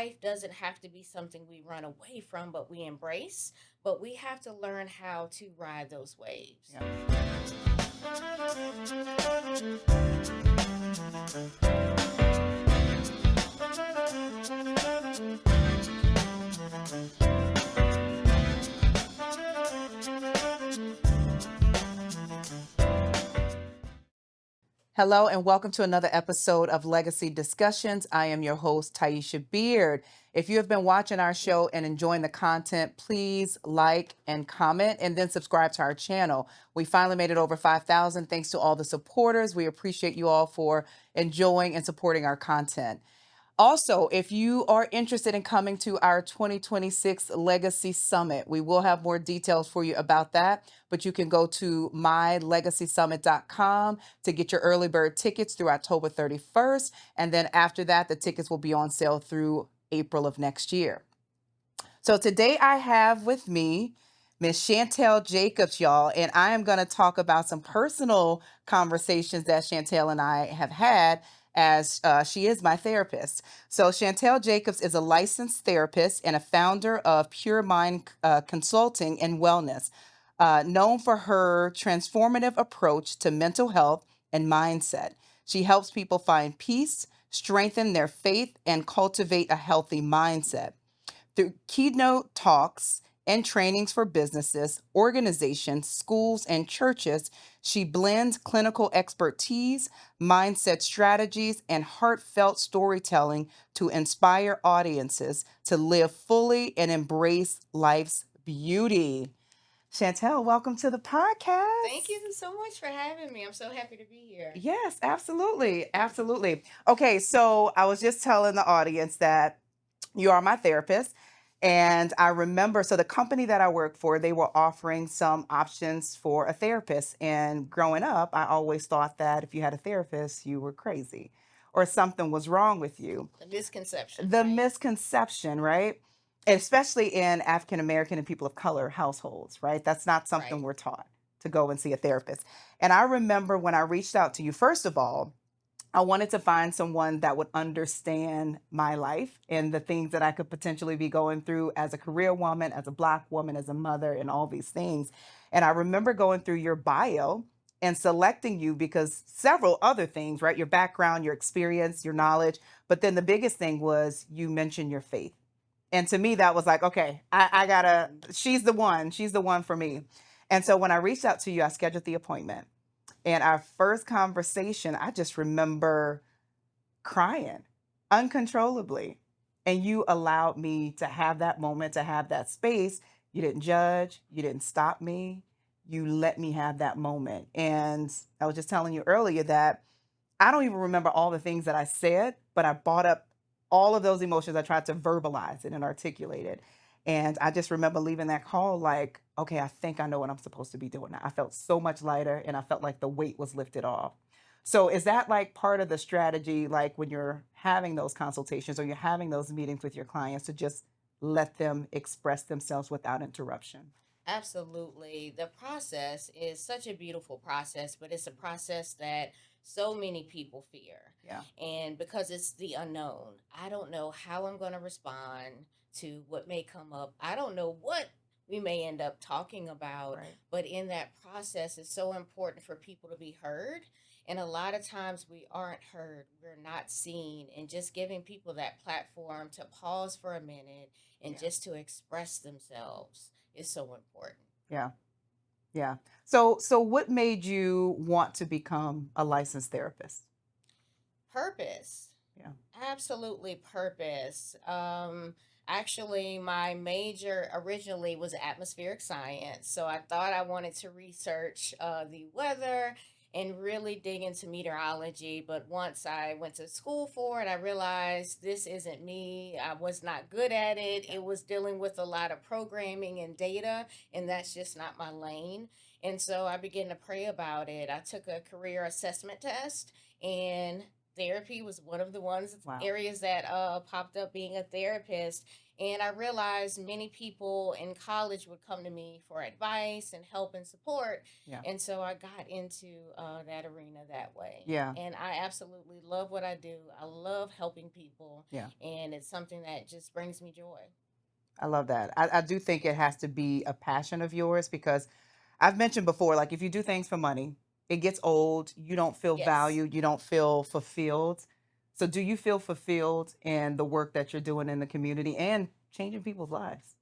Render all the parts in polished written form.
life doesn't have to be something we run away from, but we embrace. But we have to learn how to ride those waves. Yeah. Hello and welcome to another episode of Legacy Discussions. I am your host, Taisha Beard. If you have been watching our show and enjoying the content, please like and comment and then subscribe to our channel. We finally made it over 5,000 thanks to all the supporters. We appreciate you all for enjoying and supporting our content. Also, if you are interested in coming to our 2026 Legacy Summit, we will have more details for you about that, but you can go to mylegacysummit.com to get your early bird tickets through October 31st. And then after that, the tickets will be on sale through April of next year. So today I have with me Miss Chantel Jacobs, y'all, and I am going to talk about some personal conversations that Chantel and I have had as she is my therapist. So Chantel Jacobs is a licensed therapist and a founder of Pure Mind Consulting and Wellness, known for her transformative approach to mental health and mindset. She helps people find peace, strengthen their faith, and cultivate a healthy mindset. Through keynote talks and trainings for businesses, organizations, schools, and churches, she blends clinical expertise, mindset strategies, and heartfelt storytelling to inspire audiences to live fully and embrace life's beauty. Chantel, welcome to the podcast. Thank you so much for having me. I'm so happy to be here. Yes, absolutely. Absolutely. Okay, so I was just telling the audience that you are my therapist. And I remember, so the company that I work for, they were offering some options for a therapist. And growing up, I always thought that if you had a therapist, you were crazy or something was wrong with you. The misconception, The right? misconception, right? Especially in African American and people of color households, right? That's not something Right. we're taught to go and see a therapist. And I remember when I reached out to you, first of all, I wanted to find someone that would understand my life and the things that I could potentially be going through as a career woman, as a Black woman, as a mother, and all these things. And I remember going through your bio and selecting you because several other things, right? Your background, your experience, your knowledge. But then the biggest thing was you mentioned your faith. And to me, that was like, okay, I gotta, she's the one for me. And so when I reached out to you, I scheduled the appointment. And our first conversation, I just remember crying uncontrollably. And you allowed me to have that moment, to have that space. You didn't judge, you didn't stop me. You let me have that moment. And I was just telling you earlier that I don't even remember all the things that I said, but I brought up all of those emotions. I tried to verbalize it and articulate it. And I just remember leaving that call like, okay, I think I know what I'm supposed to be doing now. I felt so much lighter and I felt like the weight was lifted off. So is that like part of the strategy, like when you're having those consultations or you're having those meetings with your clients to just let them express themselves without interruption? Absolutely. The process is such a beautiful process, but it's a process that so many people fear. Yeah. And because it's the unknown, I don't know how I'm going to respond to what may come up. I don't know what we may end up talking about, Right. but in that process, it's so important for people to be heard. And a lot of times we aren't heard, we're not seen, and just giving people that platform to pause for a minute and Yeah. just to express themselves is so important. Yeah. Yeah. So what made you want to become a licensed therapist? Purpose. Yeah. Absolutely purpose. Actually, my major originally was atmospheric science. So I thought I wanted to research the weather and really dig into meteorology. But once I went to school for it, I realized this isn't me. I was not good at it. Yeah. It was dealing with a lot of programming and data, and that's just not my lane. And so I began to pray about it. I took a career assessment test and therapy was one of the ones Wow. areas that popped up, being a therapist. And I realized many people in college would come to me for advice and help and support. Yeah. And so I got into that arena that way. Yeah. And I absolutely love what I do. I love helping people, Yeah. and it's something that just brings me joy. I love that. I do think it has to be a passion of yours because I've mentioned before, like if you do things for money, it gets old. You don't feel Yes. valued. You don't feel fulfilled. So, do you feel fulfilled in the work that you're doing in the community and changing people's lives?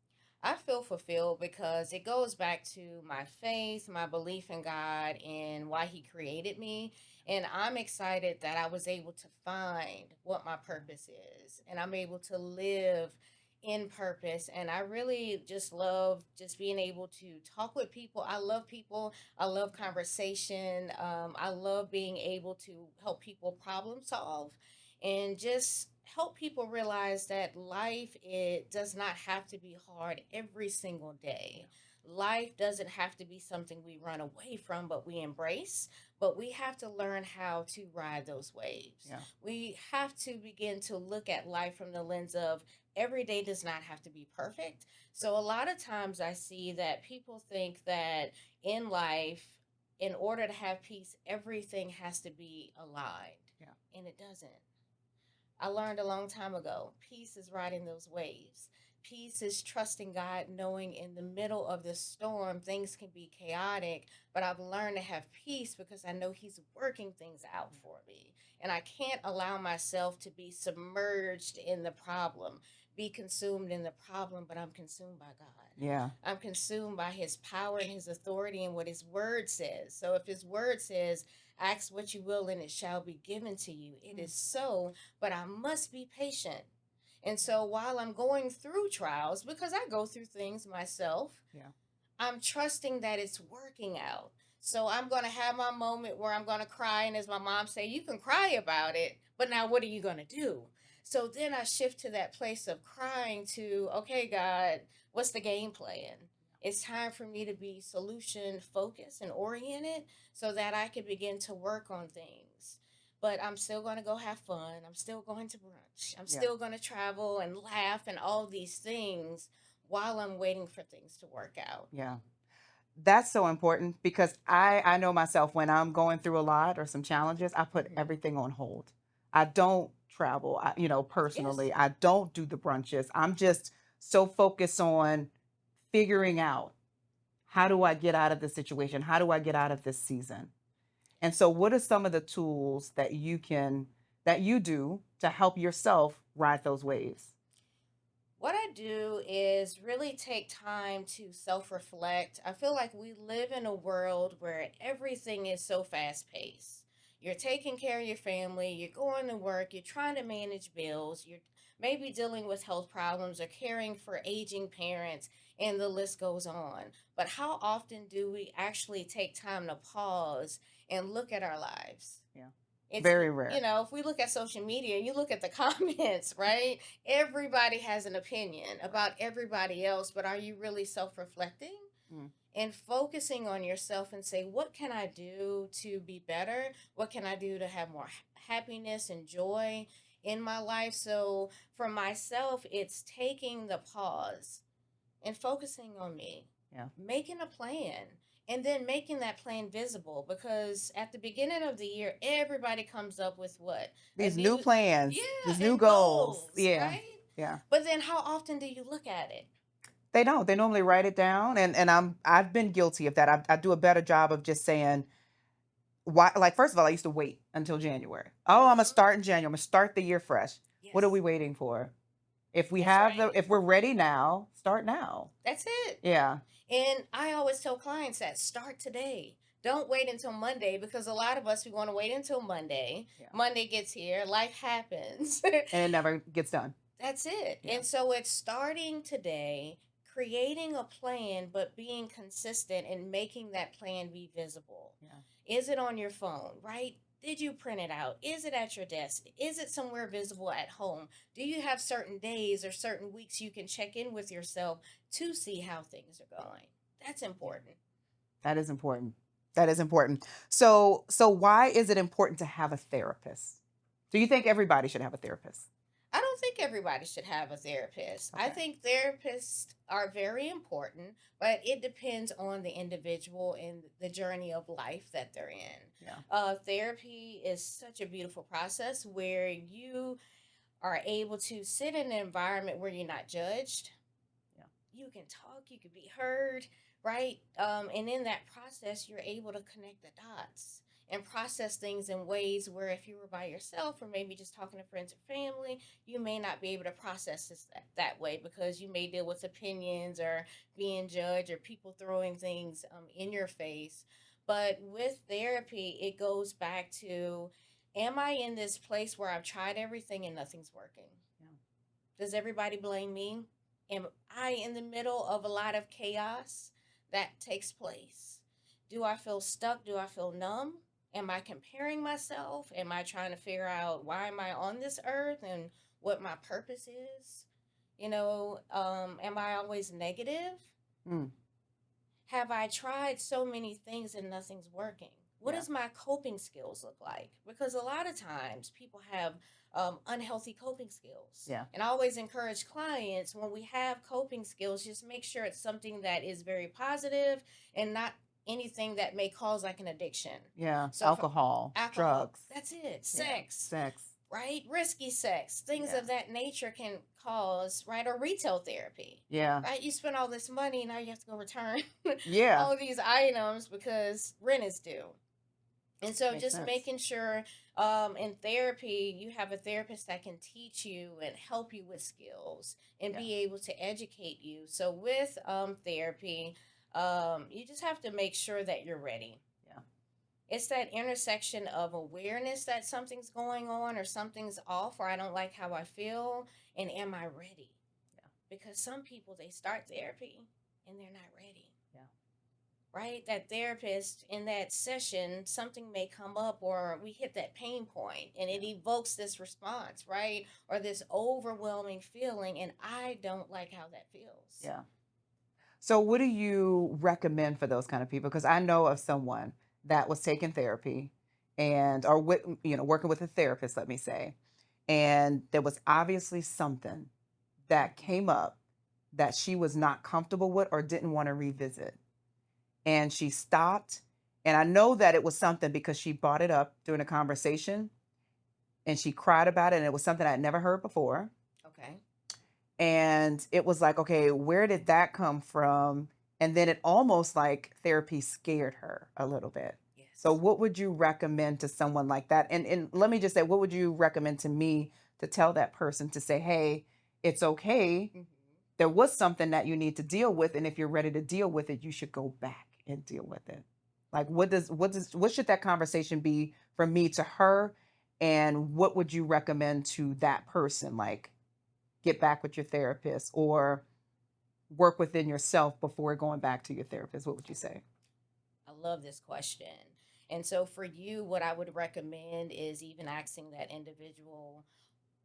I feel fulfilled because it goes back to my faith, my belief in God, and why He created me. And I'm excited that I was able to find what my purpose is, and I'm able to live in purpose. And I really just love just being able to talk with people. I love people. I love conversation. I love being able to help people problem solve and just help people realize that life, it does not have to be hard every single Yeah. day. Life doesn't have to be something we run away from, but we embrace. But we have to learn how to ride those waves. Yeah. We have to begin to look at life from the lens of every day does not have to be perfect. So a lot of times I see that people think that in life, in order to have peace, everything has to be aligned, Yeah. and it doesn't. I learned a long time ago, peace is riding those waves. Peace is trusting God, knowing in the middle of the storm, things can be chaotic, but I've learned to have peace because I know He's working things out Yeah. for me. And I can't allow myself to be submerged in the problem, be consumed in the problem, but I'm consumed by God. Yeah. I'm consumed by His power and His authority and what His word says. So if His word says, ask what you will and it shall be given to you, it Mm. is so, but I must be patient. And Yeah. so while I'm going through trials, because I go through things myself, Yeah. I'm trusting that it's working out. So I'm going to have my moment where I'm going to cry. And as my mom say, you can cry about it, but now what are you going to do? So then I shift to that place of crying to, okay, God, what's the game plan? It's time for me to be solution focused and oriented so that I can begin to work on things. But I'm still going to go have fun. I'm still going to brunch. I'm Yeah. still going to travel and laugh and all these things while I'm waiting for things to work out. Yeah. That's so important because I know myself when I'm going through a lot or some challenges, I put Hmm. everything on hold. I don't travel, Yes. personally. I don't do the brunches. I'm just so focused on figuring out how do I get out of this situation? How do I get out of this season? And so what are some of the tools that you do to help yourself ride those waves? What I do is really take time to self reflect. I feel like we live in a world where everything is so fast paced. You're taking care of your family, you're going to work, you're trying to manage bills, you're maybe dealing with health problems or caring for aging parents, and the list goes on. But how often do we actually take time to pause and look at our lives? Yeah. It's, Very rare. if we look at social media, you look at the comments, right? Everybody has an opinion Right. about everybody else, but are you really self-reflecting Mm. and focusing on yourself and say, what can I do to be better? What can I do to have more happiness and joy in my life? So for myself, it's taking the pause and focusing on me, Yeah. making a plan, and then making that plan visible, because at the beginning of the year, everybody comes up with what? A These new new, plans, these yeah, new and goals. goals, Yeah. right? Yeah. But then how often do you look at it? They don't. They normally write it down, and I've been guilty of that. I do a better job of just saying why. Like first of all, I used to wait until January. Oh, I'm gonna Mm-hmm. start in January. I'm gonna start the year fresh. What are we Yes, waiting for? that's right. If we're ready now, start now. That's it. Yeah. And I always tell clients that start today. Don't wait until Monday, because a lot of us, we want to wait until Monday. Yeah. Monday gets here, life happens. And it never gets done. That's it. Yeah. And so it's starting today, creating a plan, but being consistent and making that plan be visible. Yeah. Is it on your phone, right? Did you print it out? Is it at your desk? Is it somewhere visible at home? Do you have certain days or certain weeks you can check in with yourself to see how things are going? That's Yeah. important. That is important. That is important. So why is it important to have a therapist? Do you think everybody should have a therapist? I don't think everybody should have a therapist. I Okay. think therapists are very important, but it depends on the individual and the journey of life that they're in. Yeah. Therapy is such a beautiful process where you are able to sit in an environment where you're not judged. Yeah. You can talk, you can be heard, right? And in that process, you're able to connect the dots and process things in ways where if you were by yourself or maybe just talking to friends or family, you may not be able to process this that way because you may deal with opinions or being judged or people throwing things in your face. But with therapy, it goes back to, am I in this place where I've tried everything and nothing's working? Yeah. Does everybody blame me? Am I in the middle of a lot of chaos that takes place? Do I feel stuck? Do I feel numb? Am I comparing myself? Am I trying to figure out why am I on this earth and what my purpose is? Am I always negative? Mm. Have I tried so many things and nothing's working? What Yeah. does my coping skills look like? Because a lot of times people have unhealthy coping skills. Yeah. And I always encourage clients when we have coping skills, just make sure it's something that is very positive and not anything that may cause like an addiction. Yeah. So, for Alcohol, alcohol, drugs. that's it, Yeah. sex, Sex. right? Risky sex, things Yeah. of that nature can cause, right? Or retail therapy, Yeah. right? You spend all this money, now you have to go return Yeah. all of these items because rent is due. And so Makes just sense. making sure in therapy, you have a therapist that can teach you and help you with skills and Yeah. be able to educate you. So with therapy, you just have to make sure that you're ready. Yeah. It's that intersection of awareness that something's going on or something's off or I don't like how I feel and am I ready? Yeah. Because some people they start therapy and they're not ready. Yeah. Right? That therapist in that session, something may come up or we hit that pain point and it Yeah. evokes this response, right? Or this overwhelming feeling and I don't like how that feels. Yeah. So, what do you recommend for those kind of people? Because I know of someone that was taking therapy and, or with, working with a therapist, let me say, and there was obviously something that Mhm. came up that she was not comfortable with or didn't want to revisit. And she stopped. And I know that it was something because she brought it up during a conversation and she cried about it. And it was something I'd never heard before. Okay. And it was like, okay, where did that come from? And then it almost like therapy scared her a little bit. So Yes. what would you recommend to someone like that? And let me just say, what would you recommend to me to tell that person to say, hey, it's okay. Hmm. There was something that you need to deal with. And if you're ready to deal with it, you should go back and deal with it. Like what should that conversation be from me to her? And what would you recommend to that person? Like get back with your therapist or work within yourself before going back to your therapist? What would you say? I love this question. And so for you, what I would recommend is even asking that individual,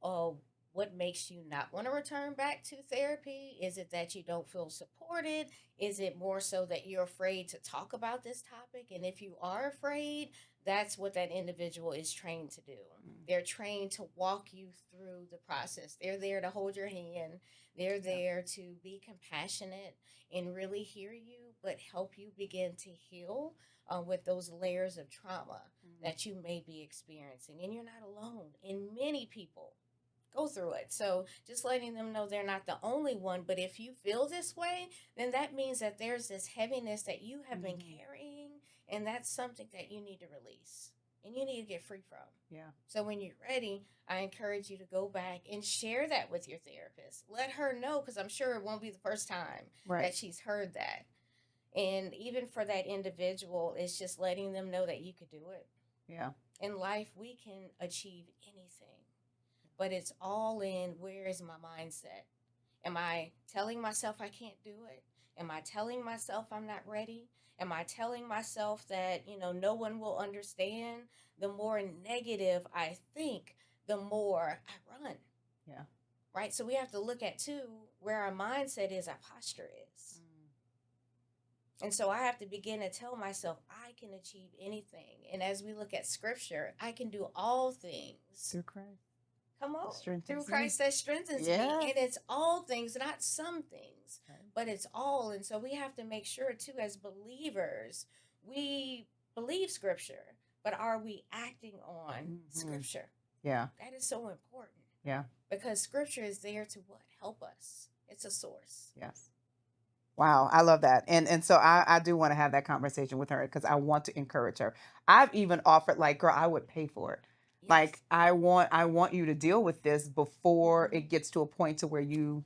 oh, what makes you not want to return back to therapy? Is it that you don't feel supported? Is it more so that you're afraid to talk about this topic? And if you are afraid, that's what that individual is trained to do. Mm. They're trained to walk you through the process. They're there to hold your hand. They're Yeah. there to be compassionate and really hear you, but help you begin to heal with those layers of trauma Mm. that you may be experiencing. And you're not alone. And many people go through it. So just letting them know they're not the only one. But if you feel this way, then that means that there's this heaviness that you have been Mhm. carrying, and that's something that you need to release and you need to get free from. Yeah. So when you're ready, I encourage you to go back and share that with your therapist. Let her know because I'm sure it won't be the first time Right. that she's heard that. And even for that individual, it's just letting them know that you could do it. Yeah. In life, we can achieve anything, but it's all in where is my mindset? Am I telling myself I can't do it? Am I telling myself I'm not ready? Am I telling myself that, no one will understand? The more negative I think, the more I run, Yeah. right? So we have to look at too where our mindset is, our posture is. Mm. And so I have to begin to tell myself I can achieve anything. And as we look at scripture, I can do all things. Through Christ. Come on. Through Strengthens me. Christ that strengthens me. Yeah. And it's all things, not some things, Right. but it's all. And so we have to make sure, too, as believers, we believe scripture, but are we acting on scripture? Yeah. That is so important. Yeah. Because scripture is there to what? Help us. It's a source. Yes. Wow, I love that. And so I do want to have that conversation with her because I want to encourage her. I've even offered, like, girl, I would pay for it. Yes. Like, I want you to deal with this before Mhm. it gets to a point to where you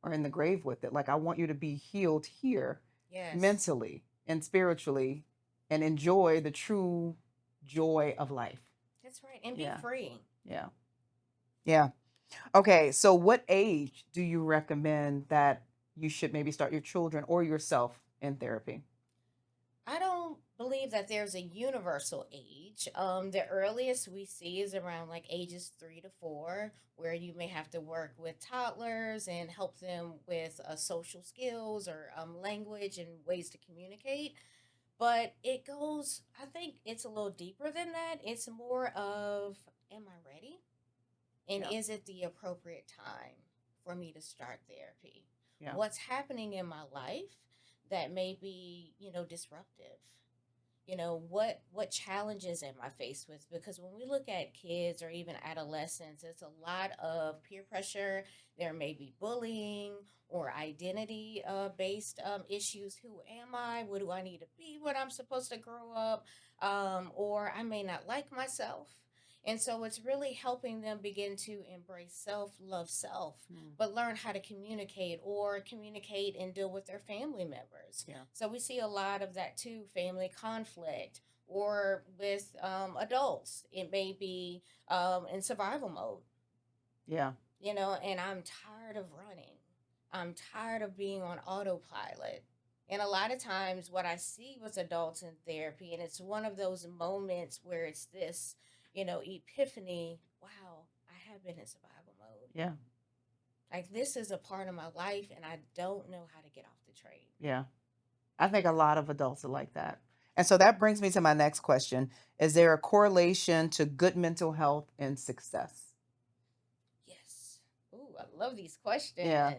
are in the grave with it. Like, I want you to be healed here Yes. mentally and spiritually and enjoy the true joy of life. That's right. And be Yeah. free. Yeah. Yeah. Okay, so what age do you recommend that you should maybe start your children or yourself in therapy? I don't believe that there's a universal age. The earliest we see is around like ages 3 to 4, where you may have to work with toddlers and help them with social skills or language and ways to communicate. But it goes, I think it's a little deeper than that. It's more of, am I ready? And Yeah. is it the appropriate time for me to start therapy? Yeah. What's happening in my life that may be, disruptive? What challenges am I faced with? Because when we look at kids or even adolescents, it's a lot of peer pressure. There may be bullying or identity based issues. Who am I? What do I need to be when I'm supposed to grow up? Or I may not like myself. And so it's really helping them begin to embrace self, love self, but learn how to communicate or communicate and deal with their family members. Yeah. So we see a lot of that too, family conflict or with adults. It may be in survival mode, Yeah. and I'm tired of running. I'm tired of being on autopilot. And a lot of times, what I see with adults in therapy, and it's one of those moments where it's this, epiphany, wow, I have been in survival mode. Yeah. Like, this is a part of my life, and I don't know how to get off the train. Yeah. I think a lot of adults are like that. And so that brings me to my next question. Is there a correlation to good mental health and success? Yes. Ooh, I love these questions. Yeah.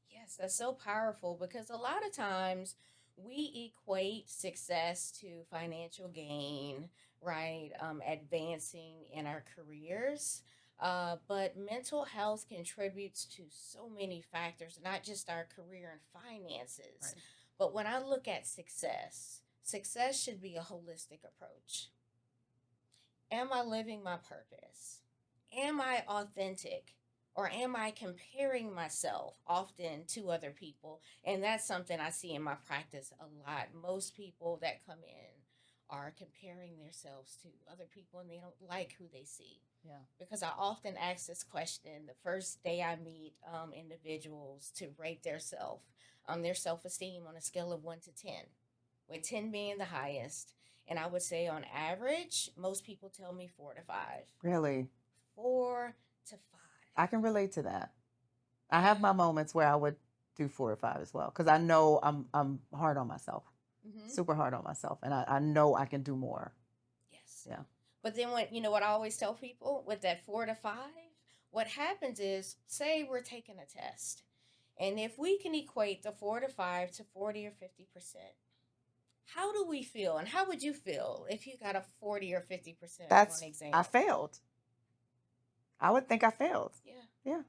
Yes, that's so powerful because a lot of times we equate success to financial gain, right? Advancing in our careers. But mental health contributes to so many factors, not just our career and finances. Right. But when I look at success, success should be a holistic approach. Am I living my purpose? Am I authentic? Or am I comparing myself often to other people? And that's something I see in my practice a lot. Most people that come in are comparing themselves to other people and they don't like who they see. Yeah. Because I often ask this question the first day I meet individuals to rate their self esteem on a scale of 1 to 10, with 10 being the highest. And I would say on average, most people tell me 4 to 5. Really? 4 to 5. I can relate to that. I have my moments where I would do 4 or 5 as well because I know I'm hard on myself, super hard on myself, and I know I can do more. Yes. Yeah. But then what I always tell people with that 4 to 5, what happens is, say we're taking a test, and if we can equate the 4 to 5 to 40 or 50%, how do we feel? And how would you feel if you got a 40 or 50% on That's an exam? I failed. I would think I failed. Yeah. Yeah.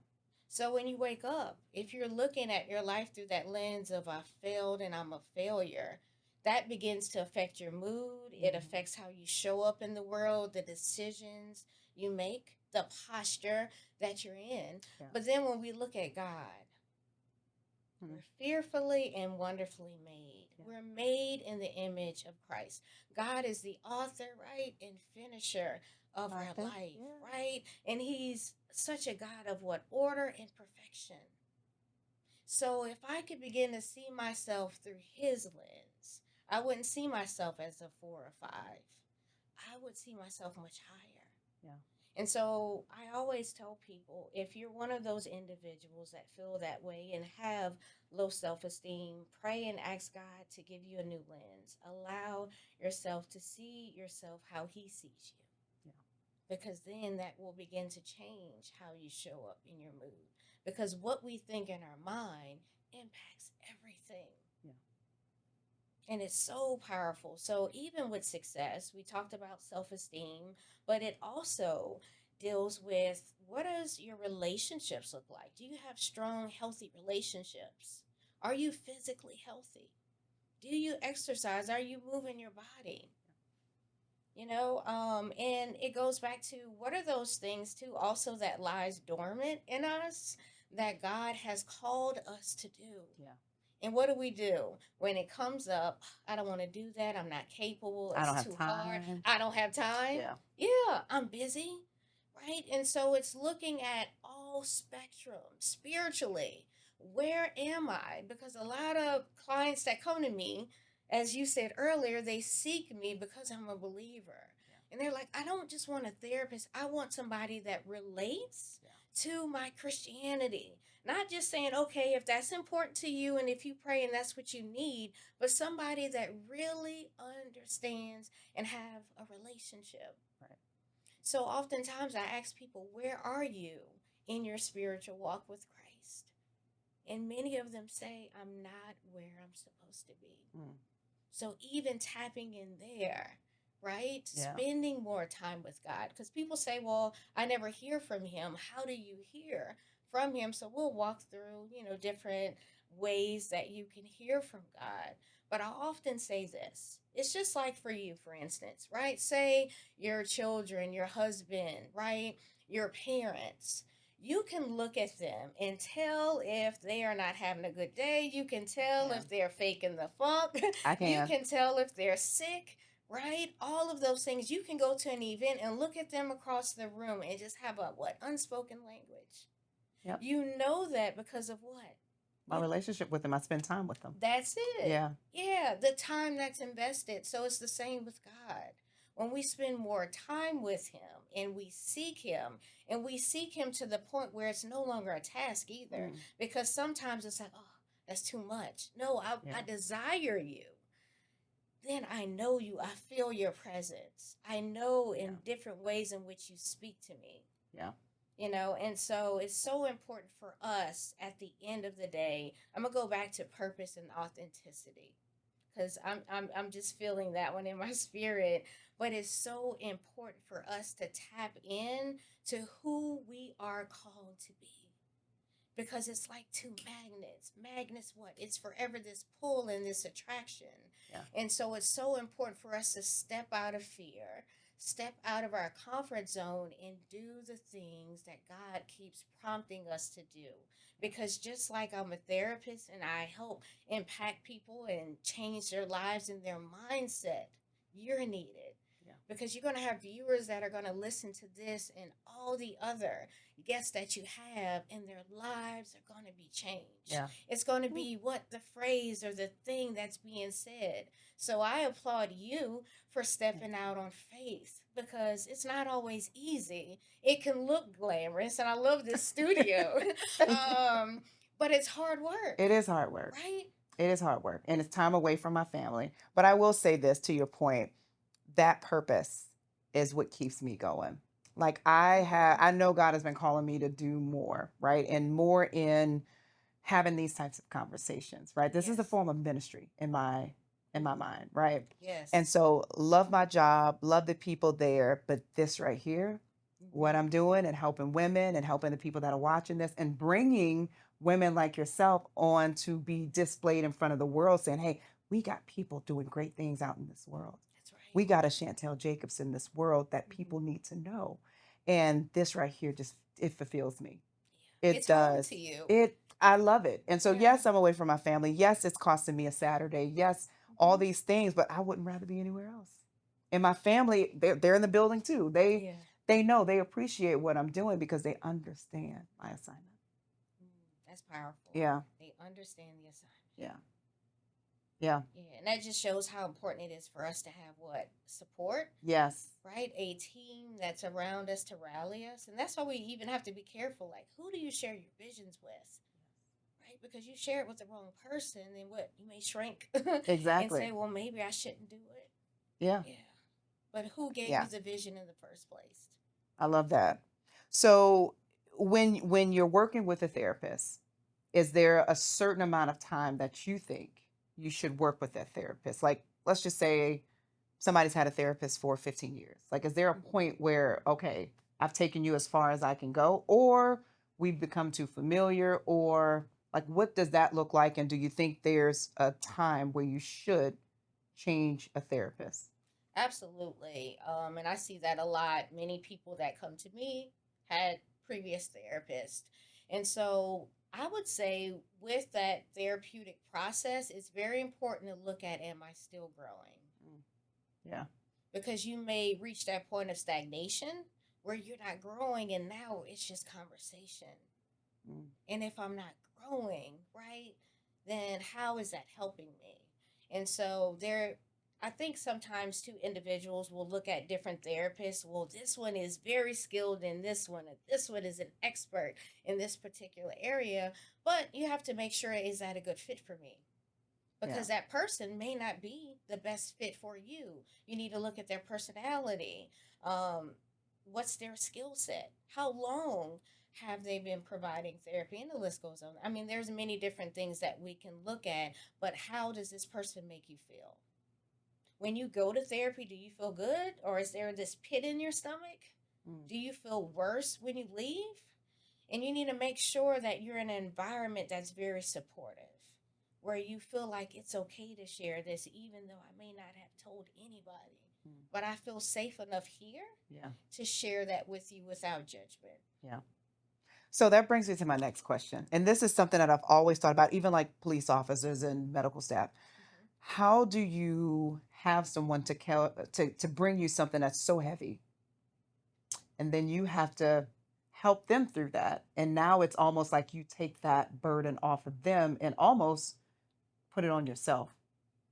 So when you wake up, if you're looking at your life through that lens of I failed and I'm a failure, that begins to affect your mood. It affects how you show up in the world, the decisions you make, the posture that you're in. Yeah. But then when we look at God, we're fearfully and wonderfully made. Yeah. We're made in the image of Christ. God is the author, right, and finisher of our life, right? And He's such a God of what? Order and perfection. So if I could begin to see myself through His lens, I wouldn't see myself as a 4 or 5. I would see myself much higher. Yeah. And so I always tell people, if you're one of those individuals that feel that way and have low self esteem, pray and ask God to give you a new lens. Allow yourself to see yourself how He sees you, Yeah. because then that will begin to change how you show up in your mood. Because what we think in our mind impacts everything. Yeah. And it's so powerful. So, even with success, we talked about self esteem, but it also deals with, what does your relationships look like? Do you have strong, healthy relationships? Are you physically healthy? Do you exercise? Are you moving your body? And it goes back to, what are those things too also that lies dormant in us that God has called us to do? Yeah. And what do we do when it comes up? I don't want to do that. I'm not capable. I It's don't have too hard. time. I don't have time. Yeah. Yeah, I'm busy. Right. And so it's looking at all spectrum spiritually. Where am I? Because a lot of clients that come to me, as you said earlier, they seek me because I'm a believer. And they're like, I don't just want a therapist. I want somebody that relates to my Christianity. Not just saying, okay, if that's important to you and if you pray and that's what you need, but somebody that really understands and have a relationship. Right. So oftentimes I ask people, where are you in your spiritual walk with Christ? And many of them say, I'm not where I'm supposed to be. Mm. So even tapping in there, right? Yeah. Spending more time with God. Because people say, well, I never hear from Him. How do you hear from Him? So we'll walk through, different ways that you can hear from God. But I often say this, it's just like for you, for instance, right? Say your children, your husband, right? Your parents. You can look at them and tell if they are not having a good day. You can tell if they're faking the funk. I You can. can tell if they're sick, right? All of those things. You can go to an event and look at them across the room and just have a what? Unspoken language. Yep. You know that because of what? My relationship with them. I spend time with them. That's it. Yeah. Yeah, the time that's invested. So it's the same with God. When we spend more time with Him and we seek Him, and we seek Him to the point where it's no longer a task either, because sometimes it's like, oh, that's too much. No, I desire you. Then I know you. I feel your presence. I know in different ways in which you speak to me. Yeah. And so it's so important for us at the end of the day. I'm gonna go back to purpose and authenticity, because I'm just feeling that one in my spirit. But it's so important for us to tap in to who we are called to be, because it's like two magnets. Magnets, what? It's forever this pull and this attraction. Yeah. And so it's so important for us to step out of fear, step out of our comfort zone, and do the things that God keeps prompting us to do. Because just like I'm a therapist and I help impact people and change their lives and their mindset, you're needed. Yeah. Because you're going to have viewers that are going to listen to this and all the other guests that you have, and their lives are going to be changed. Yeah. It's going to be what the phrase or the thing that's being said. So I applaud you for stepping out on faith, because it's not always easy. It can look glamorous, and I love this studio. But it's hard work. It is hard work. Right? It is hard work, and it's time away from my family. But I will say this, to your point, that purpose is what keeps me going. Like I know God has been calling me to do more, right? And more in having these types of conversations, right? This is a form of ministry in my mind, right? Yes. And so love my job, love the people there, but this right here, what I'm doing and helping women and helping the people that are watching this and bringing women like yourself on to be displayed in front of the world, saying, hey, we got people doing great things out in this world. That's right. We got a Chantel Jacobs in this world that people need to know. And this right here it fulfills me. Yeah. It it's does. Home to you. I love it. And so yes, I'm away from my family. Yes, it's costing me a Saturday. Yes, all these things, but I wouldn't rather be anywhere else. And my family, they're in the building too. They know, they appreciate what I'm doing because they understand my assignment. That's powerful. Yeah. They understand the assignment. Yeah. Yeah. Yeah, and that just shows how important it is for us to have what support, Yes. right? A team that's around us to rally us, and that's why we even have to be careful. Like, who do you share your visions with? Right? Because you share it with the wrong person, then what? You may shrink and Exactly. say, well, maybe I shouldn't do it. Yeah. Yeah. But who gave Yeah. you the vision in the first place? I love that. So when you're working with a therapist, is there a certain amount of time that you think you should work with that therapist? Like, let's just say somebody's had a therapist for 15 years. Like, is there a Mhm. point where, okay, I've taken you as far as I can go, or we've become too familiar, or like, what does that look like? And do you think there's a time where you should change a therapist? Absolutely. And I see that a lot. Many people that come to me had previous therapists. And so I would say with that therapeutic process, it's very important to look at, am I still growing? Mm. Yeah. Because you may reach that point of stagnation where you're not growing and now it's just conversation. Mm. And if I'm not growing, right, then how is that helping me? And so I think sometimes two individuals will look at different therapists. Well, this one is very skilled in this one, and this one is an expert in this particular area. But you have to make sure, is that a good fit for me? Yeah. Because that person may not be the best fit for you. You need to look at their personality. Um, what's their skill set? How long have they been providing therapy? And the list goes on. I mean, there's many different things that we can look at, but how does this person make you feel? When you go to therapy, do you feel good? Or is there this pit in your stomach? Mm. Do you feel worse when you leave? And you need to make sure that you're in an environment that's very supportive, where you feel like it's okay to share this, even though I may not have told anybody. Mm. But I feel safe enough here Yeah. to share that with you without judgment. Yeah. So that brings me to my next question. And this is something that I've always thought about, even like police officers and medical staff. Mm-hmm. How do you have someone to bring you something that's so heavy, and then you have to help them through that? And now it's almost like you take that burden off of them and almost put it on yourself.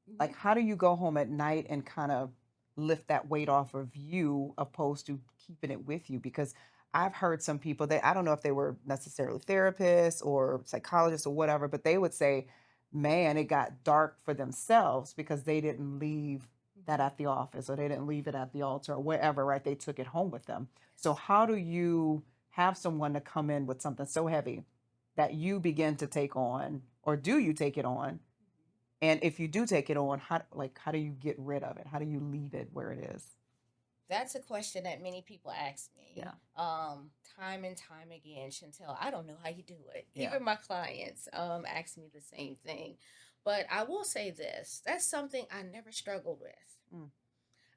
Mm-hmm. Like, how do you go home at night and kind of lift that weight off of you opposed to keeping it with you? Because I've heard some people that, I don't know if they were necessarily therapists or psychologists or whatever, but they would say, man, it got dark for themselves because they didn't leave that Mm-hmm. at the office, or they didn't leave it at the altar or wherever, right? They took it home with them. So Yes. how do you have someone to come in with something so heavy that you begin to take on, or do you take it on? Mm-hmm. And if you do take it on, how do you get rid of it? How do you leave it where it is? That's a question that many people ask me, Yeah. time and time again. Chantel, I don't know how you do it. Yeah. Even my clients ask me the same thing. But I will say this, that's something I never struggled with. Mm.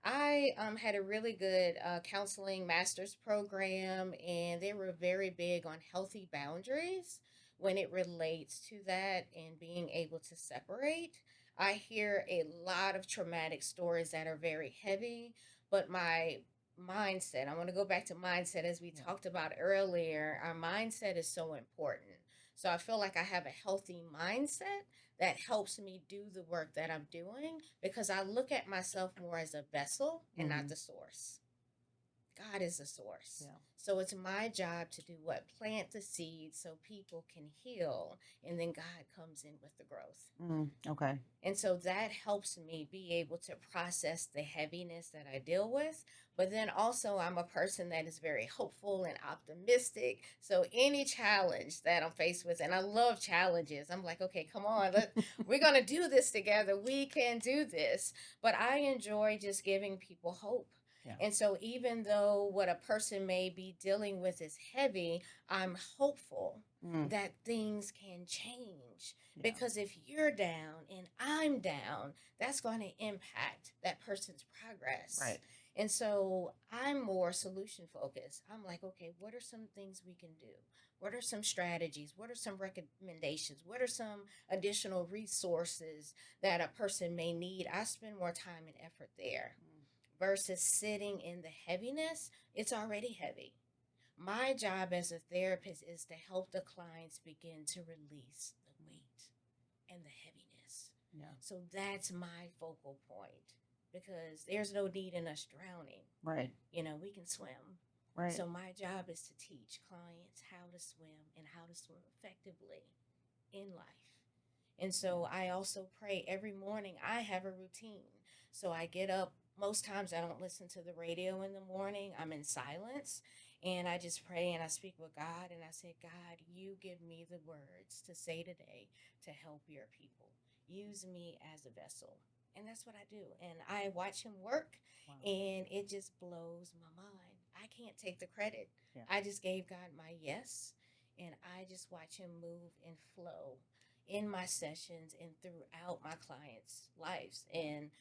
I had a really good counseling master's program, and they were very big on healthy boundaries when it relates to that and being able to separate. I hear a lot of traumatic stories that are very heavy, but my mindset, I want to go back to mindset as we Yeah. talked about earlier. Our mindset is so important. So I feel like I have a healthy mindset that helps me do the work that I'm doing because I look at myself more as a vessel and not Mm-hmm. the source. God is the source. Yeah. So it's my job to do what? Plant the seed so people can heal, and then God comes in with the growth. Mm. Okay. And so that helps me be able to process the heaviness that I deal with. But then also, I'm a person that is very hopeful and optimistic. So any challenge that I'm faced with, and I love challenges, I'm like, okay, come on, we're going to do this together. We can do this. But I enjoy just giving people hope. Yeah. And so, even though what a person may be dealing with is heavy, I'm hopeful Mm. that things can change, Yeah. because if you're down and I'm down, that's going to impact that person's progress. Right. And so I'm more solution focused. I'm like, okay, what are some things we can do? What are some strategies? What are some recommendations? What are some additional resources that a person may need? I spend more time and effort there Mm. versus sitting in the heaviness. It's already heavy. My job as a therapist is to help the clients begin to release the weight and the heaviness. Yeah. So that's my focal point, because there's no need in us drowning. Right. We can swim. Right. So my job is to teach clients how to swim and how to swim effectively in life. And so I also pray every morning. I have a routine. So I get up. Most times I don't listen to the radio in the morning. I'm in silence and I just pray and I speak with God. And I say, God, you give me the words to say today to help your people. Use me as a vessel. And that's what I do. And I watch him work. Wow. And it just blows my mind. I can't take the credit. Yeah. I just gave God my yes. And I just watch him move and flow in my sessions and throughout my clients' lives. And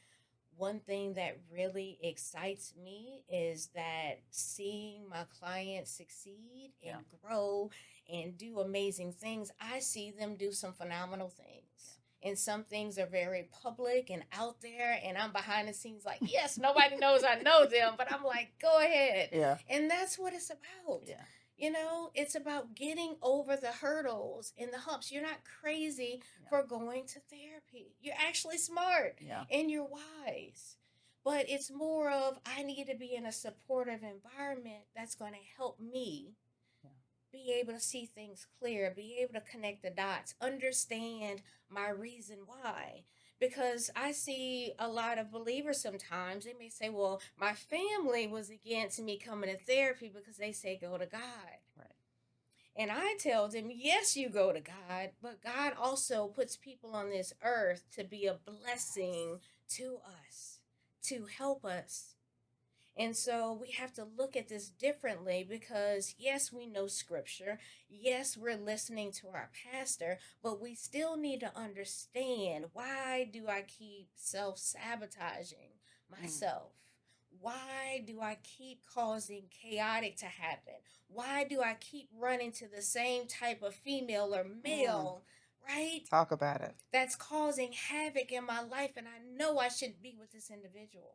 one thing that really excites me is that seeing my clients succeed and grow and do amazing things, I see them do some phenomenal things. And some things are very public and out there, and I'm behind the scenes like, yes, nobody knows I know them, but I'm like, go ahead. Yeah. And that's what it's about. Yeah. It's about getting over the hurdles and the humps. You're not crazy for going to therapy. You're actually smart and you're wise. But it's more of, I need to be in a supportive environment that's going to help me be able to see things clear, be able to connect the dots, understand my reason why. Because I see a lot of believers sometimes, they may say, well, my family was against me coming to therapy because they say go to God. Right. And I tell them, yes, you go to God, but God also puts people on this earth to be a blessing to us, to help us. And so we have to look at this differently because, yes, we know scripture. Yes, we're listening to our pastor, but we still need to understand, why do I keep self sabotaging myself? Why do I keep causing chaotic to happen? Why do I keep running to the same type of female or male, right? Talk about it. That's causing havoc in my life, and I know I should be with this individual,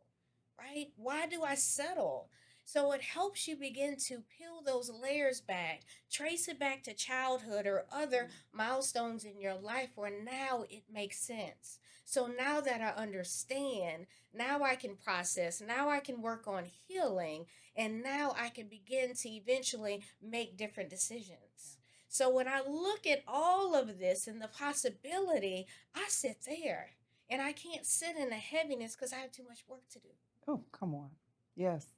right? Why do I settle? So it helps you begin to peel those layers back, trace it back to childhood or other milestones in your life where now it makes sense. So now that I understand, now I can process, now I can work on healing, and now I can begin to eventually make different decisions. So when I look at all of this and the possibility, I sit there and I can't sit in the heaviness because I have too much work to do. Oh, come on. Yes.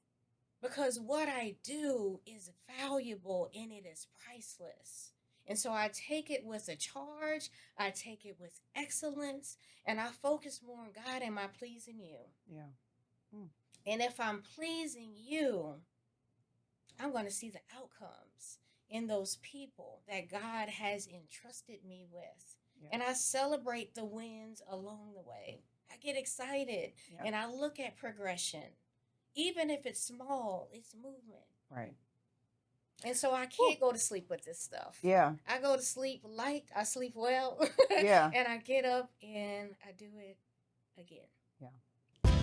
Because what I do is valuable and it is priceless. And so I take it with a charge, I take it with excellence, and I focus more on God. Am I pleasing you? Yeah. And if I'm pleasing you, I'm going to see the outcomes in those people that God has entrusted me with. Yeah. And I celebrate the wins along the way. I get excited and I look at progression. Even if it's small, it's movement. Right. And so I can't go to sleep with this stuff. Yeah. I go to sleep light, I sleep well. Yeah. And I get up and I do it again. Yeah.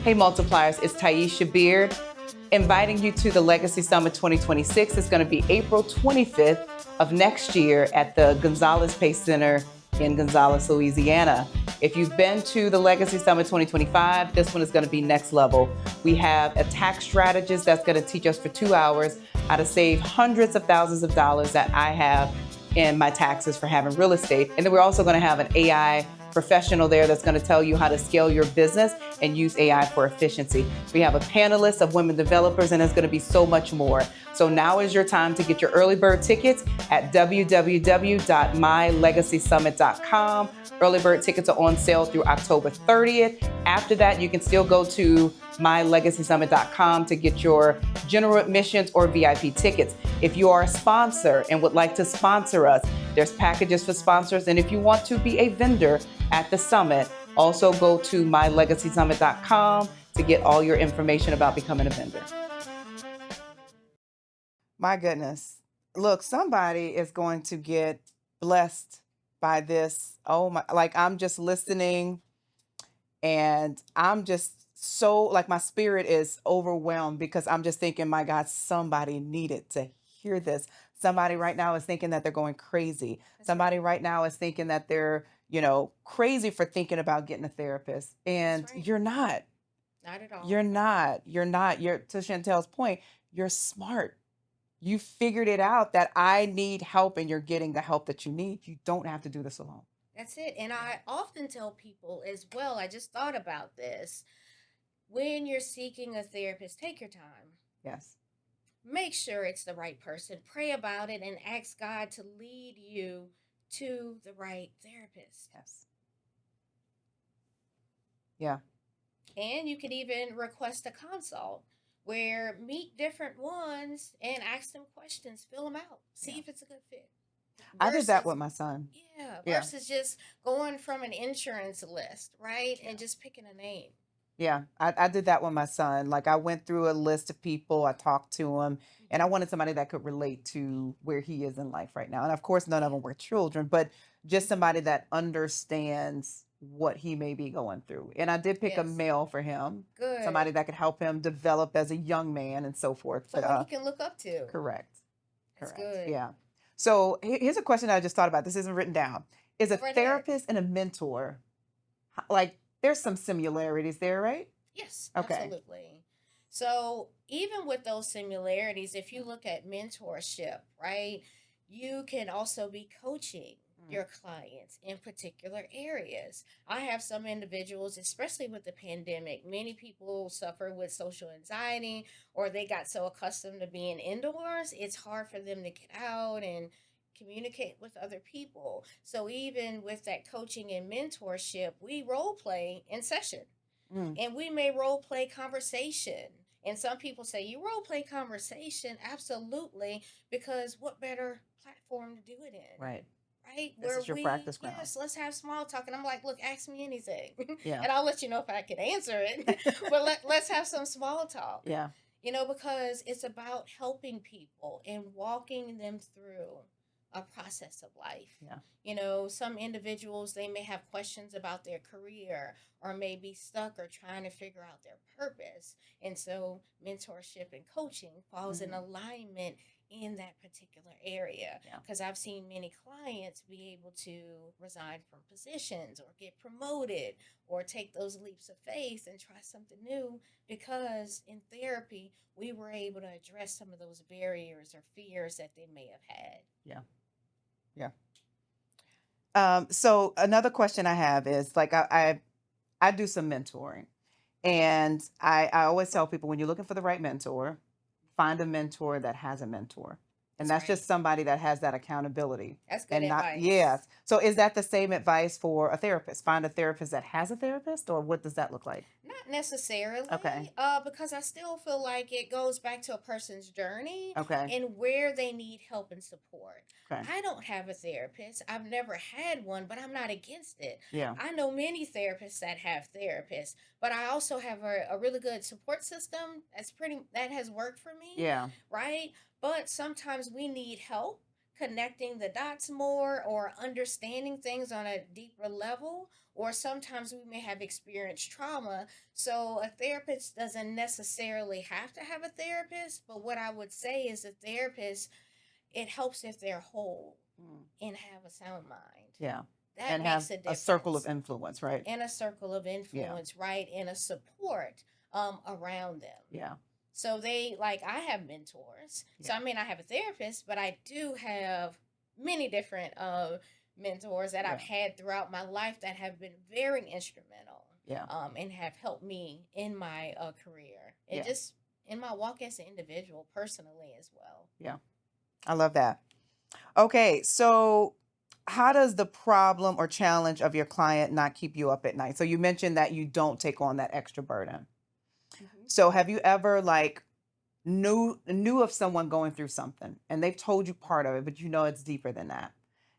Hey multipliers, it's Taisha Beard inviting you to the Legacy Summit 2026. It's going to be April 25th of next year at the Gonzalez Pace Center in Gonzales, Louisiana. If you've been to the Legacy Summit 2025, this one is going to be next level. We have a tax strategist that's going to teach us for 2 hours how to save hundreds of thousands of dollars that I have in my taxes for having real estate. And then we're also going to have an AI professional there that's going to tell you how to scale your business and use AI for efficiency. We have a panelist of women developers, and there's going to be so much more. So now is your time to get your early bird tickets at www.mylegacysummit.com. Early bird tickets are on sale through October 30th. After that, you can still go to mylegacysummit.com to get your general admissions or VIP tickets. If you are a sponsor and would like to sponsor us, there's packages for sponsors. And if you want to be a vendor at the summit, also go to mylegacysummit.com to get all your information about becoming a vendor. My goodness. Look, somebody is going to get blessed by this. Oh my, like I'm just listening and I'm just so, like my spirit is overwhelmed because I'm just thinking, my God, somebody needed to hear this. Somebody right Yes, now is thinking that they're going crazy. that's Somebody right. right now is thinking that they're, crazy for thinking about getting a therapist. That's And right. you're not. Not at You're all. not. You're not. You're, to Chantel's point, you're smart. You figured it out that I need help and you're getting the help that you need. You don't have to do this alone. That's it. And Yeah. I often tell people as well, I just thought about this. When you're seeking a therapist, take your time. Yes. Make sure it's the right person. Pray about it and ask God to lead you to the right therapist. Yes. Yeah. And you could even request a consult where meet different ones and ask them questions, fill them out, see Yeah. if it's a good fit. I did that Versus, with my son. yeah, Yeah. versus just going from an insurance list, right? Yeah. And just picking a name. Yeah, I did that with my son. Like I went through a list of people, I talked to him, and I Hmm. wanted somebody that could relate to where he is in life right now. And of course, none of Yeah. them were children, but just Hmm. somebody that understands what he may be going through. And I did pick a Yes. male for him, somebody Good. that could help him develop as a young man and so forth. But Someone he can look up to. correct. That's Correct. good. Yeah. So here's a question that I just thought about. This isn't written down. Is a Go right ahead. therapist and a mentor like there's some similarities there, right? Yes, Okay. absolutely. So, even with those similarities, if you look at mentorship, right, you can also be coaching Mm, your clients in particular areas. I have some individuals, especially with the pandemic, many people suffer with social anxiety or they got so accustomed to being indoors, it's hard for them to get out and communicate with other people. So, even with that coaching and mentorship, we role play in session mm, and we may role play conversation. And some people say, you role play conversation? Absolutely, because what better platform to do it in? right. Right? This Where is your we, practice ground. yes, let's have small talk. And I'm like, look, ask me anything. Yeah. And I'll let you know if I can answer it. But let's have some small talk, Yeah. because it's about helping people and walking them through a process of life. Yeah. Some individuals, they may have questions about their career or may be stuck or trying to figure out their purpose. And so mentorship and coaching falls in Mhm. alignment in that particular area, Yeah. because I've seen many clients be able to resign from positions or get promoted or take those leaps of faith and try something new, because in therapy we were able to address some of those barriers or fears that they may have had. Yeah. Yeah. So another question I have is like I do some mentoring. And I always tell people when you're looking for the right mentor, find a mentor that has a mentor. And That's that's right. just somebody that has that accountability. That's good And not, advice. yes. So is that the same advice for a therapist? Find a therapist that has a therapist, or what does that look like? Not necessarily, Okay. because I still feel like it goes back to a person's journey Okay. and where they need help and support. Okay. I don't have a therapist. I've never had one, but I'm not against it. Yeah. I know many therapists that have therapists, but I also have a really good support system that has worked for me, Yeah. right? But sometimes we need help connecting the dots more or understanding things on a deeper level, or sometimes we may have experienced trauma, so a therapist doesn't necessarily have to have a therapist, but what I would say is a therapist, it helps if they're whole Mm, and have a sound mind. yeah. That And have makes a a circle of difference. influence, right? And a circle of Yeah. influence, right? And a support around them. Yeah. So they, like, I have mentors. So Yeah. I mean, I have a therapist, but I do have many different mentors that I've Yeah. had throughout my life that have been very instrumental, Yeah. and have helped me in my career and Yeah. just in my walk as an individual personally as well. Yeah. I love that. Okay, so how does the problem or challenge of your client not keep you up at night? So you mentioned that you don't take on that extra burden. Hmm. So have you ever like knew of someone going through something and they've told you part of it, but you know it's deeper than that?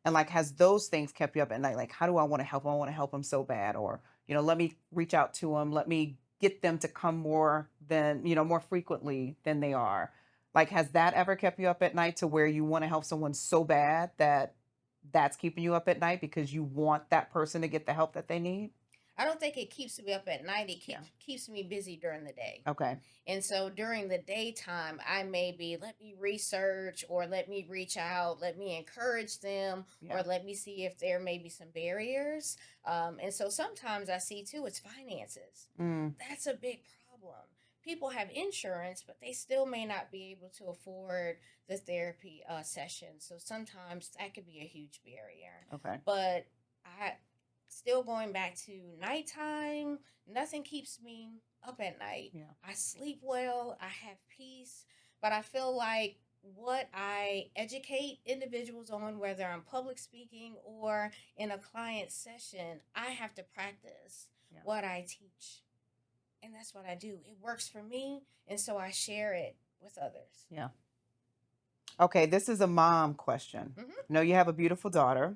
And like has those things kept you up at night? Like how do I want to help them? I want to help them so bad, or let me reach out to them, let me get them to come more than, more frequently than they are. Like has that ever kept you up at night to where you want to help someone so bad that that's keeping you up at night because you want that person to get the help that they need? I don't think it keeps me up at night. It Yeah. keeps me busy during the day. Okay. And so during the daytime, I may be, let me research or let me reach out, let me encourage them, or Yeah. let me see if there may be some barriers. And so sometimes I see too, it's finances. Mm, That's a big problem. People have insurance, but they still may not be able to afford the therapy session. So sometimes that could be a huge barrier. okay. But I still going back to nighttime, nothing keeps me up at night. Yeah. I sleep well, I have peace, but I feel like what I educate individuals on, whether I'm public speaking or in a client session, I have to practice Yeah. what I teach. And that's what I do. It works for me, and so I share it with others. Yeah. Okay, this is a mom question. Mm-hmm. I know you have a beautiful daughter.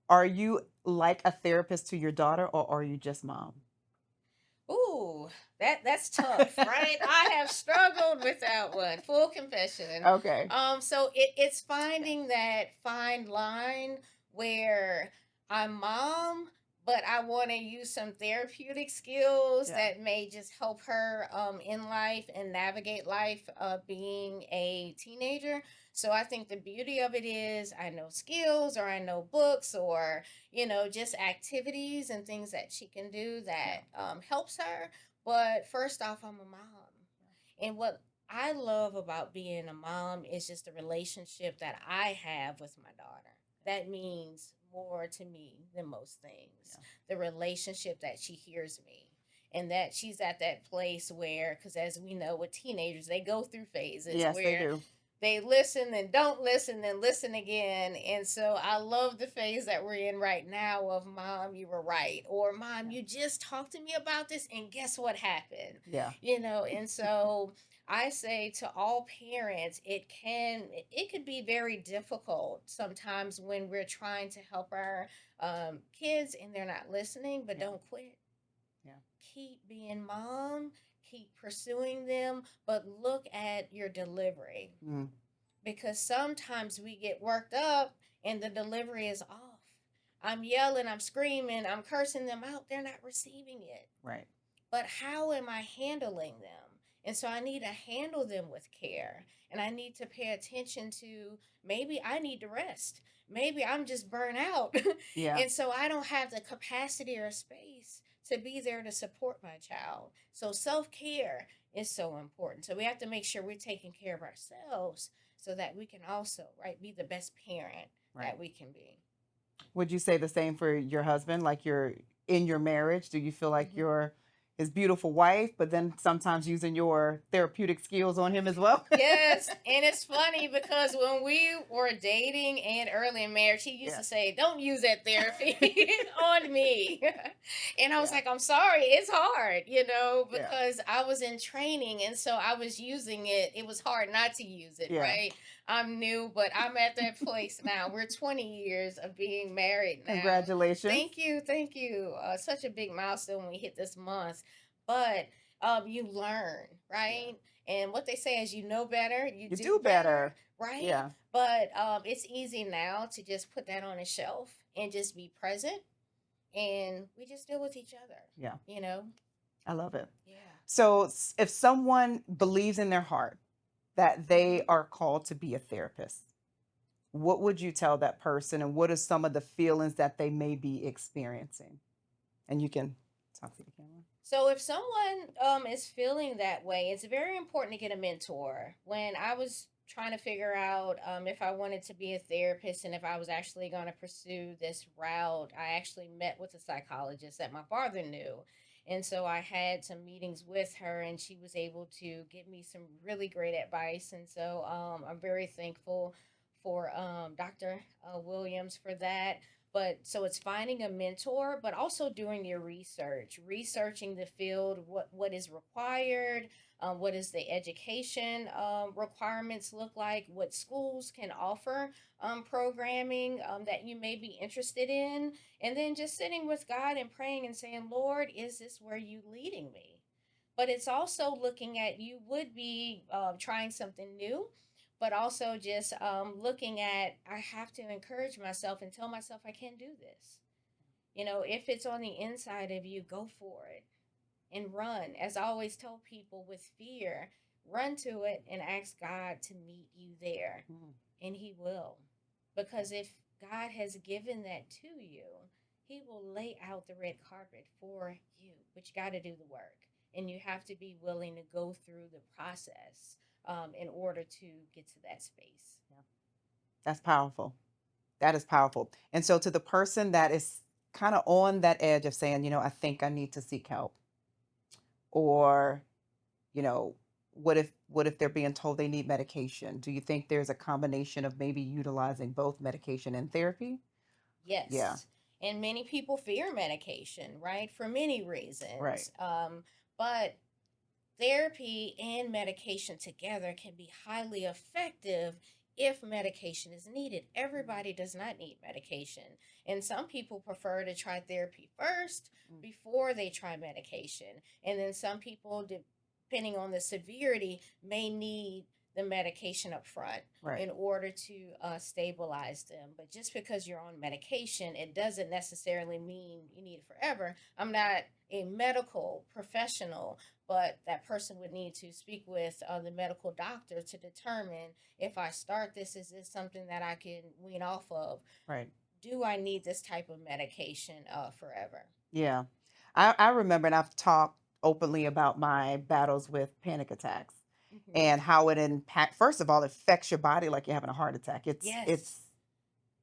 Are you like a therapist to your daughter, or are you just mom? Ooh, that's tough, right? I have struggled with that one. Full confession. Okay. So it's finding that fine line where I'm mom, but I want to use some therapeutic skills Yeah. that may just help her in life and navigate life being a teenager. So I think the beauty of it is I know skills or I know books or just activities and things that she can do Yeah. that helps her. But first off, I'm a mom. And what I love about being a mom is just the relationship that I have with my daughter. That means more to me than most things. Yeah. The relationship that she hears me. And that she's at that place where, because as we know with teenagers, they go through phases Yes, they where do. they listen, then don't listen, then listen again. And so I love the phase that we're in right now of mom, you were right. Or mom, Yeah. you just talked to me about this and guess what happened? Yeah. And so I say to all parents, it could be very difficult sometimes when we're trying to help our kids and they're not listening, but Yeah. don't quit. Yeah. Keep being mom, keep pursuing them, but look at your delivery Mm, because sometimes we get worked up and the delivery is off. I'm yelling, I'm screaming, I'm cursing them out. They're not receiving it. right. But how am I handling them? And so I need to handle them with care. And I need to pay attention to maybe I need to rest. Maybe I'm just burnt out. Yeah. And so I don't have the capacity or space to be there to support my child. So self care is so important. So we have to make sure we're taking care of ourselves so that we can also, right, be the best parent Right. that we can be. Would you say the same for your husband? Like you're in your marriage, do you feel like Mm-hmm. you're his beautiful wife, but then sometimes using your therapeutic skills on him as well? Yes, and it's funny because when we were dating and early in marriage, he used Yeah. to say, "Don't use that therapy on me," and I was Yeah. like, "I'm sorry, it's hard, Yeah. because I was in training, and so I was using it. It was hard not to use it, Yeah. right? I'm new, but I'm at that place now. We're 20 years of being married now. Congratulations. Thank you. Such a big milestone we hit this month, but you learn, Yeah. right? And what they say is, you know better, you You do do better, better. right? Yeah. But it's easy now to just put that on a shelf and just be present, and we just deal with each other. Yeah. You know? I love it. Yeah. So if someone believes in their heart that they Hmm. are called to be a therapist, what would you tell that person and what are some of the feelings that they may be experiencing? And you can talk to the camera. So if someone is feeling that way, it's very important to get a mentor. When I was trying to figure out if I wanted to be a therapist and if I was actually going to pursue this route, I actually met with a psychologist that my father knew. And so I had some meetings with her, and she was able to give me some really great advice. And so I'm very thankful for Dr. Williams for that. But so it's finding a mentor, but also doing your research, researching the field, what is required, what is the education requirements look like, what schools can offer programming that you may be interested in, and then just sitting with God and praying and saying, Lord, is this where you leading me? But it's also looking at, you would be trying something new, but also just looking at, I have to encourage myself and tell myself I can do this. If it's on the inside of you, go for it and run. As I always tell people with fear, run to it and ask God to meet you there, Mm. and He will. Because if God has given that to you, He will lay out the red carpet for you, but you got to do the work. And you have to be willing to go through the process in order to get to that space. Yeah. That's powerful. That is powerful. And so, to the person that is kind of on that edge of saying, I think I need to seek help, or, you know, what if they're being told they need medication? Do you think there's a combination of maybe utilizing both medication and therapy? Yeah. Yes. And many people fear medication, right? For many Right. reasons. But therapy and medication together can be highly effective if medication is needed. Mhm. Everybody does not need medication. And some people prefer to try therapy first Mm. before they try medication. And then some people, depending on the severity, may need the medication up front Right. in order to stabilize them. But just because you're on medication, it doesn't necessarily mean you need it forever. I'm not a medical professional, but that person would need to speak with the medical doctor to determine, if I start this, is this something that I can wean off of? Right. Do I need this type of medication forever? Yeah. I remember, and I've talked openly about my battles with panic attacks Hmm. and how it impact first of all, it affects your body like you're having a heart attack. It's Yes, it's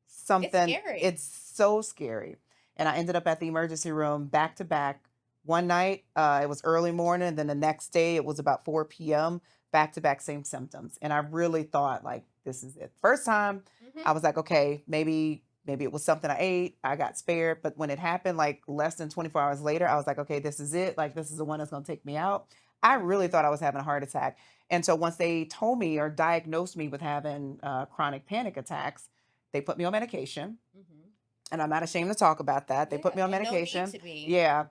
something, scary. it's so scary. And I ended up at the emergency room back to back. One night, it was early morning, then the next day it was about 4 p.m., back to back, same symptoms. And I really thought, like, this is it. First time, Hmm. I was like, okay, maybe it was something I ate. I got spared. But when it happened, like less than 24 hours later, I was like, okay, this is it. Like, this is the one that's gonna take me out. I really Hmm. thought I was having a heart attack. And so once they told me or diagnosed me with having chronic panic attacks, they put me on medication, Hmm. and I'm not ashamed to talk about that. They put Yeah, me on and no need medication. to be. Yeah.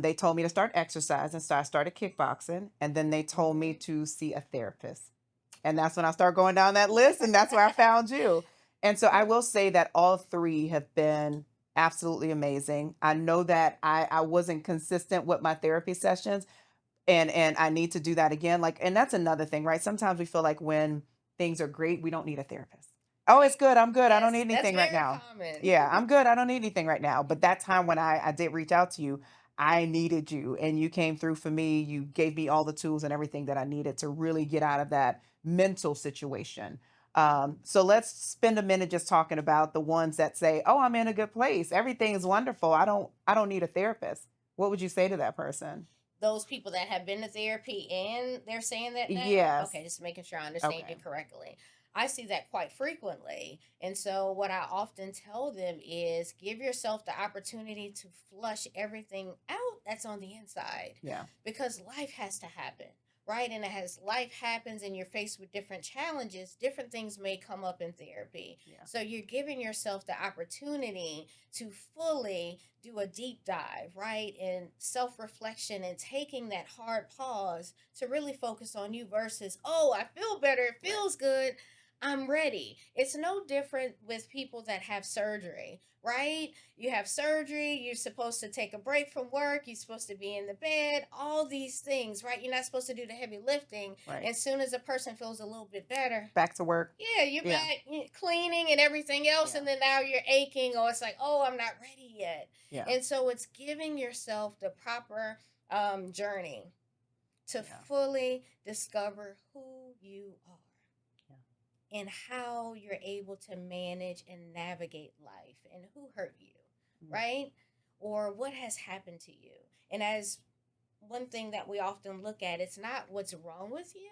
They told me to start exercising, so I started kickboxing, and then they told me Hmm. to see a therapist. And that's when I started going down that list, and that's where I found you. And so I will say that all three have been absolutely amazing. I know that I wasn't consistent with my therapy sessions, and I need to do that again. Like, and that's another thing, right? Sometimes we feel like when things are great, we don't need a therapist. Oh, it's Right. good. I'm good. I don't need Yes, that's anything right very now. common. Yeah, I'm good. I don't need anything right now. But that time when I did reach out to you, I needed you, and you came through for me. You gave me all the tools and everything that I needed to really get out of that mental situation. So let's spend a minute just talking about the ones that say, "Oh, I'm in a good place. Everything is wonderful. I don't need a therapist." What would you say to that person? Those people that have been to therapy and they're saying that now? Yes. Okay, just making sure I understand Okay. you correctly. I see that quite frequently. And so, what I often tell them is give yourself the opportunity to flush everything out that's on the inside, Yeah. because life has to happen. Right. And as life happens and you're faced with different challenges, different things may come up in therapy. Yeah. So you're giving yourself the opportunity to fully do a deep dive, right? And self reflection and taking that hard pause to really focus on you versus, oh, I feel better. It Right. feels good. I'm ready. It's no different with people that have surgery, right? You have surgery, you're supposed to take a break from work, you're supposed to be in the bed, all these things, right? You're not supposed to do the heavy lifting. Right. As soon as a person feels a little bit better, Back to work. yeah, you're Yeah. back cleaning and everything else, Yeah. and then now you're aching, or it's like, oh, I'm not ready yet. Yeah. And so it's giving yourself the proper journey to Yeah. fully discover who you are Yeah. and how you're able to manage and navigate life and who hurt you, Mm. right? Or what has happened to you. And as one thing that we often look at, it's not what's wrong with you,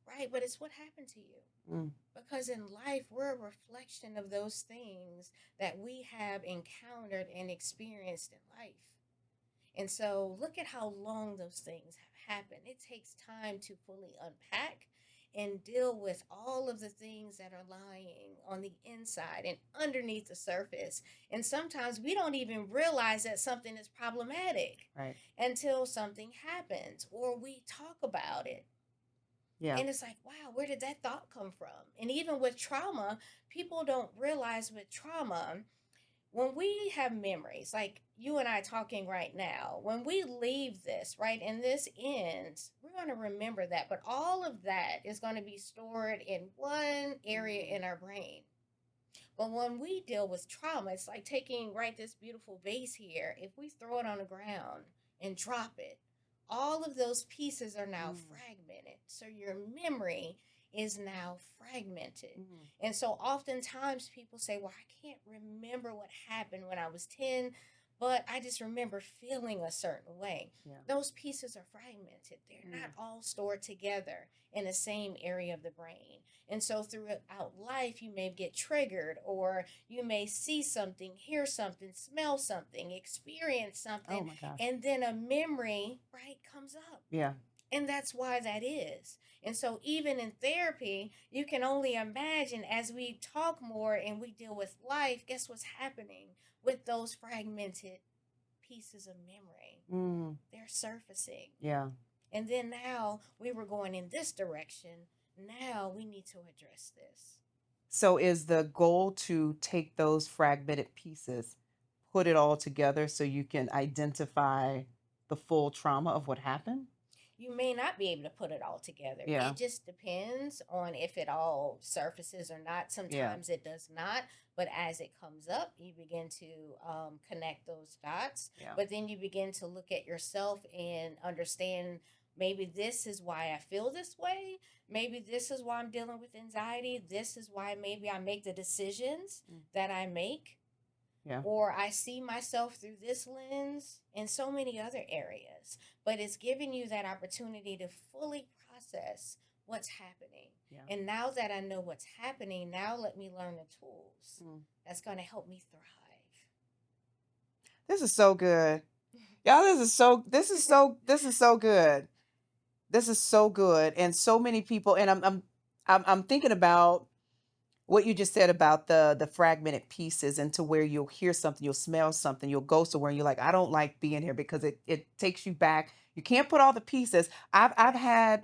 right? But it's what happened to you. Mm. Because in life, we're a reflection of those things that we have encountered and experienced in life. And so look at how long those things have happened. It takes time to fully unpack and deal with all of the things that are lying on the inside and underneath the surface. And sometimes we don't even realize that something is problematic Right. until something happens or we talk about it. Yeah. And it's like, wow, where did that thought come from? And even with trauma, people don't realize with trauma, when we have memories, like you and I talking right now, when we leave this, right, and this ends, we're going to remember that. But all of that is going to be stored in one area Mm, in our brain. But when we deal with trauma, it's like taking, right, this beautiful vase here. If we throw it on the ground and drop it, all of those pieces are now mm, fragmented. So your memory is now fragmented. mm. And so oftentimes people say, well, I can't remember what happened when I was 10, but I just remember feeling a certain way. Yeah. Those pieces are fragmented, they're not Mm. all stored together in the same area of the brain. And so throughout life, you may get triggered, or you may see something, hear something, smell something, experience Oh something, my gosh. and then a memory, right, comes up. Yeah. And that's why that is. And so, even in therapy, you can only imagine as we talk more and we deal with life, guess what's happening with those fragmented pieces of memory? Mm. They're surfacing. Yeah. And then now we were going in this direction. Now we need to address this. So is the goal to take those fragmented pieces, put it all together so you can identify the full trauma of what happened? You may not be able to put it all together. Yeah. It just depends on if it all surfaces or not. Yeah. Sometimes it does not, but as it comes up, you begin to connect those dots. Yeah. But then you begin to look at yourself and understand, maybe this is why I feel this way. Maybe this is why I'm dealing with anxiety. This is why maybe I make the decisions Mm. that I make, Yeah. or I see myself through this lens, and so many other areas. But it's giving you that opportunity to fully process what's happening. Yeah. And now that I know what's happening, now let me learn the tools Mm. that's going to help me thrive. This is so good. Y'all, this is so good. This is so good. And so many people, and I'm thinking about what you just said about the fragmented pieces, and to where you'll hear something, you'll smell something, you'll go somewhere and you're like, I don't like being here because it takes you back. You can't put all the pieces. I've had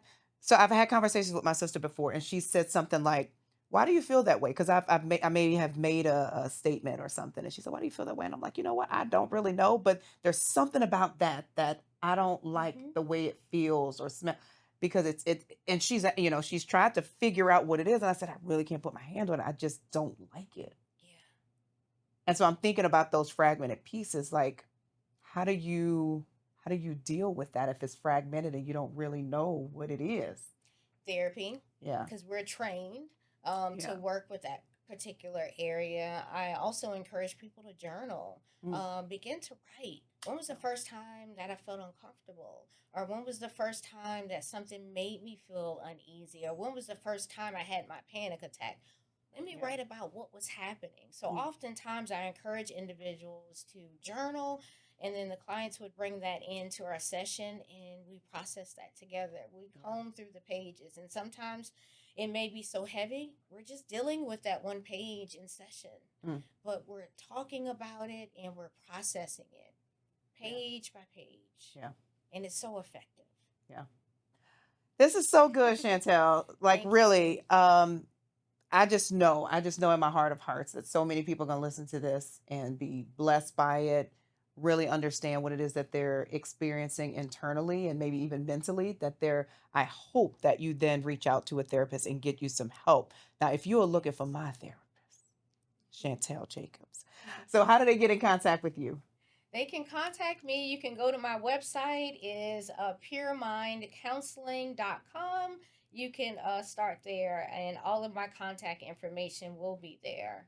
conversations with my sister before, and she said something like, why do you feel that way? Because I maybe have made a statement or something, and she said, why do you feel that way? And I'm like, you know what, I don't really know, but there's something about that I don't like Mm-hmm. the way it feels or smell, because and she's tried to figure out what it is, and I said, I really can't put my hand on it, I just don't like it. Yeah. And so I'm thinking about those fragmented pieces, like, how do you how do you deal with that if it's fragmented and you don't really know what it is? Therapy, Yeah. because we're trained to Yeah. work with that particular area. I also encourage people to journal, Mm. begin to write. When was the Yeah. first time that I felt uncomfortable? Or when was the first time that something made me feel uneasy? Or when was the first time I had my panic attack? Let me Yeah. write about what was happening. So Mm. oftentimes I encourage individuals to journal, and then the clients would bring that into our session and we process that together. We Yeah. comb through the pages, and sometimes it may be so heavy, we're just dealing with that one page in session, Mm. but we're talking about it and we're processing it Yeah. page by page, Yeah. and it's so effective. Yeah. This is so good, Chantel. Like, Thank you. really, I just know in my heart of hearts that so many people are going to listen to this and be blessed by it, really understand what it is that they're experiencing internally and maybe even mentally. I hope that you then reach out to a therapist and get you some help. Now, if you are looking for my therapist, Chantel Jacobs. So, how do they get in contact with you? They can contact me. You can go to my website, is puremindcounseling.com. You can start there, and all of my contact information will be there.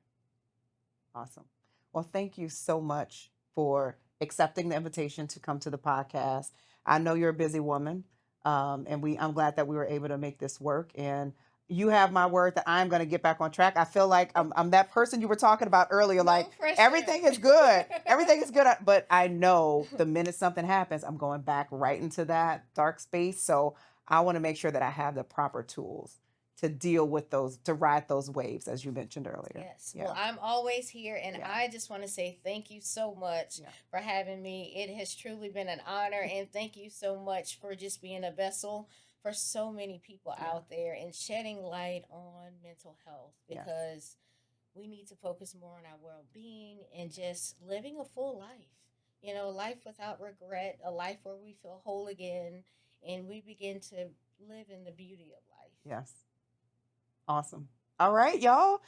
Awesome. Well, thank you so much for accepting the invitation to come to the podcast. I know you're a busy woman, and I'm glad that we were able to make this work. And you have my word that I'm going to get back on track. I feel like I'm that person you were talking about earlier. No Like, pressure. everything is good, everything is good, but I know the minute something happens, I'm going back right into that dark space. So I want to make sure that I have the proper tools to deal with those, to ride those waves, as you mentioned earlier. Yes. Yeah. Well, I'm always here, and Yeah. I just want to say thank you so much Yeah. for having me. It has truly been an honor, and thank you so much for just being a vessel for so many people Yeah. out there and shedding light on mental health, Yes. because we need to focus more on our well-being and just living a full life. A life without regret, a life where we feel whole again, and we begin to live in the beauty of life. Yes. Awesome. All right, y'all.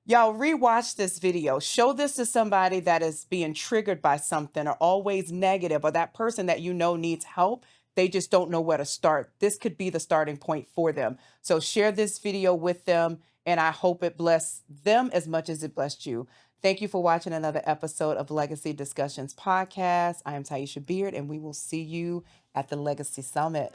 Y'all rewatch this video. Show this to somebody that is being triggered by something or always negative, or that person that you know needs help. They just don't know where to start. This could be the starting point for them. So share this video with them, and I hope it blessed them as much as it blessed you. Thank you for watching another episode of Legacy Discussions Podcast. I am Taisha Beard, and we will see you at the Legacy Summit.